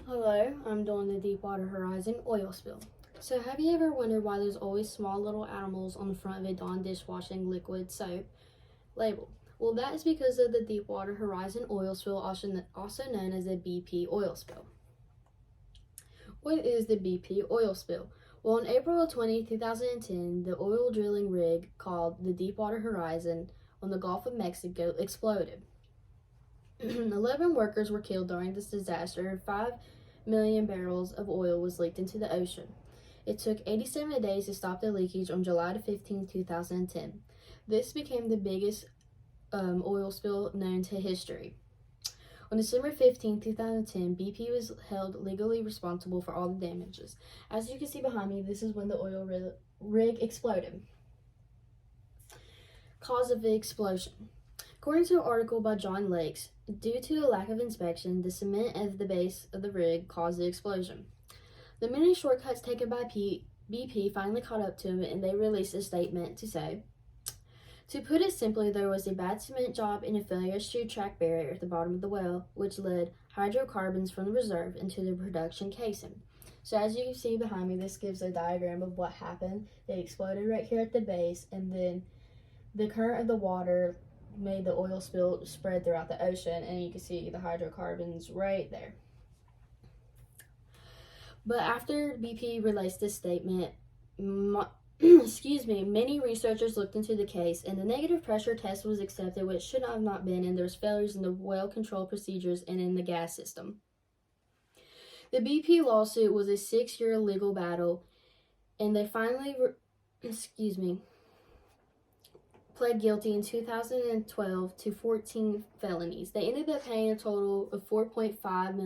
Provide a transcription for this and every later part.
Hello, I'm doing the Deepwater Horizon oil spill. So have you ever wondered why there's always small little animals on the front of a Dawn dishwashing liquid soap label? Well, that is because of the Deepwater Horizon oil spill, also known as the BP oil spill. What is the BP oil spill? Well, on April 20, 2010, the oil drilling rig called the Deepwater Horizon on the Gulf of Mexico exploded. 11 workers were killed during this disaster, and 5 million barrels of oil was leaked into the ocean. It took 87 days to stop the leakage on July 15, 2010. This became the biggest oil spill known to history. On December 15, 2010, BP was held legally responsible for all the damages. As you can see behind me, this is when the oil rig exploded. Cause of the explosion. According to an article by John Lakes, due to a lack of inspection, the cement at the base of the rig caused the explosion. The many shortcuts taken by BP finally caught up to him, and they released a statement to say, to put it simply, there was a bad cement job and a failure to track barrier at the bottom of the well, which led hydrocarbons from the reserve into the production casing. So as you can see behind me, this gives a diagram of what happened. It exploded right here at the base, and then the current of the water made the oil spill spread throughout the ocean, and you can see the hydrocarbons right there. But after BP released this statement, many researchers looked into the case, and the negative pressure test was accepted, which should have not been, and there was failures in the well control procedures and in the gas system. The BP lawsuit was a 6-year legal battle, and they finally pled guilty in 2012 to 14 felonies. They ended up paying a total of $4.5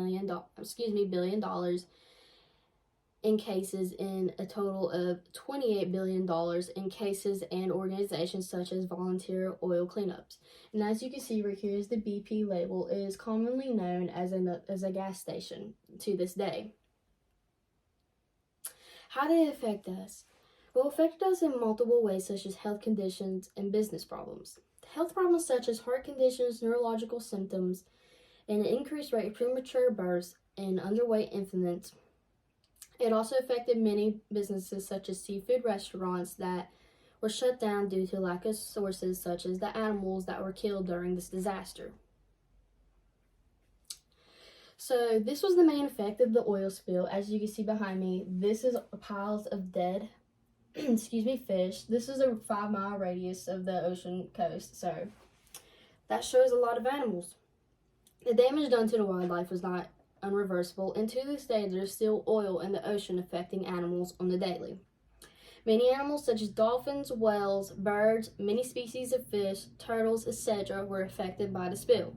billion in cases, and a total of $28 billion in cases and organizations such as volunteer oil cleanups. And as you can see right here is the BP label. It is commonly known as a gas station to this day. How did it affect us? Well, it affected us in multiple ways, such as health conditions and business problems. Health problems such as heart conditions, neurological symptoms, and an increased rate of premature births and underweight infants. It also affected many businesses such as seafood restaurants that were shut down due to lack of sources, such as the animals that were killed during this disaster. So this was the main effect of the oil spill. As you can see behind me, this is piles of dead fish. This is a 5-mile radius of the ocean coast, so that shows a lot of animals. The damage done to the wildlife was not unreversible, and to this day there's still oil in the ocean affecting animals on the daily. Many animals such as dolphins, whales, birds, many species of fish, turtles, etc. were affected by the spill.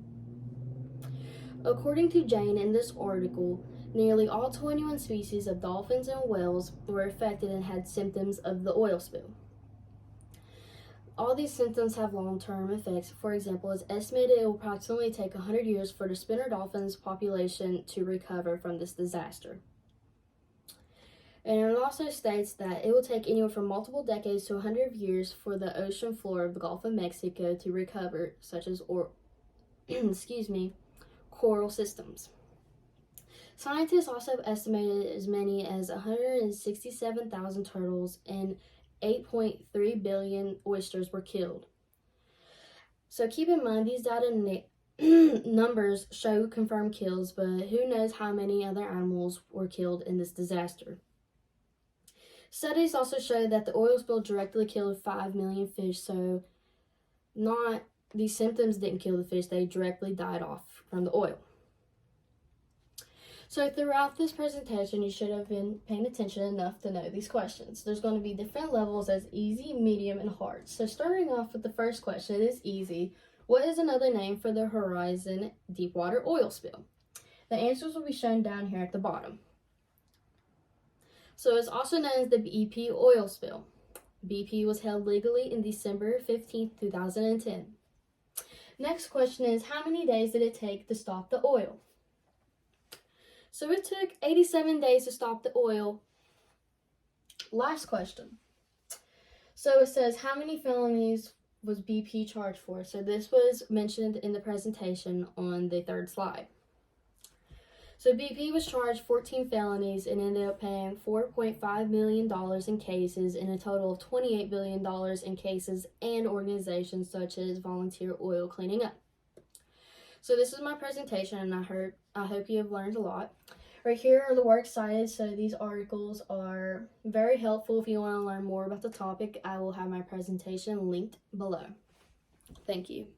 According to Jane in this article, nearly all 21 species of dolphins and whales were affected and had symptoms of the oil spill. All these symptoms have long-term effects. For example, it's estimated it will approximately take 100 years for the spinner dolphins population to recover from this disaster. And it also states that it will take anywhere from multiple decades to 100 years for the ocean floor of the Gulf of Mexico to recover, such as coral systems. Scientists also have estimated as many as 167,000 turtles and 8.3 billion oysters were killed. So keep in mind, these data numbers show confirmed kills, but who knows how many other animals were killed in this disaster. Studies also show that the oil spill directly killed 5 million fish, so these symptoms didn't kill the fish, they directly died off from the oil. So throughout this presentation, you should have been paying attention enough to know these questions. There's going to be different levels as easy, medium, and hard. So starting off with the first question, it is easy. What is another name for the Horizon Deepwater oil spill? The answers will be shown down here at the bottom. So it's also known as the BP oil spill. BP was held legally in December 15, 2010. Next question is, how many days did it take to stop the oil? So it took 87 days to stop the oil. Last question. So it says, how many felonies was BP charged for? So this was mentioned in the presentation on the third slide. So BP was charged 14 felonies and ended up paying $4.5 million in cases and a total of $28 billion in cases and organizations such as Volunteer Oil Cleaning Up. So this is my presentation, and I hope you have learned a lot. Right here are the works cited, so these articles are very helpful if you want to learn more about the topic. I will have my presentation linked below. Thank you.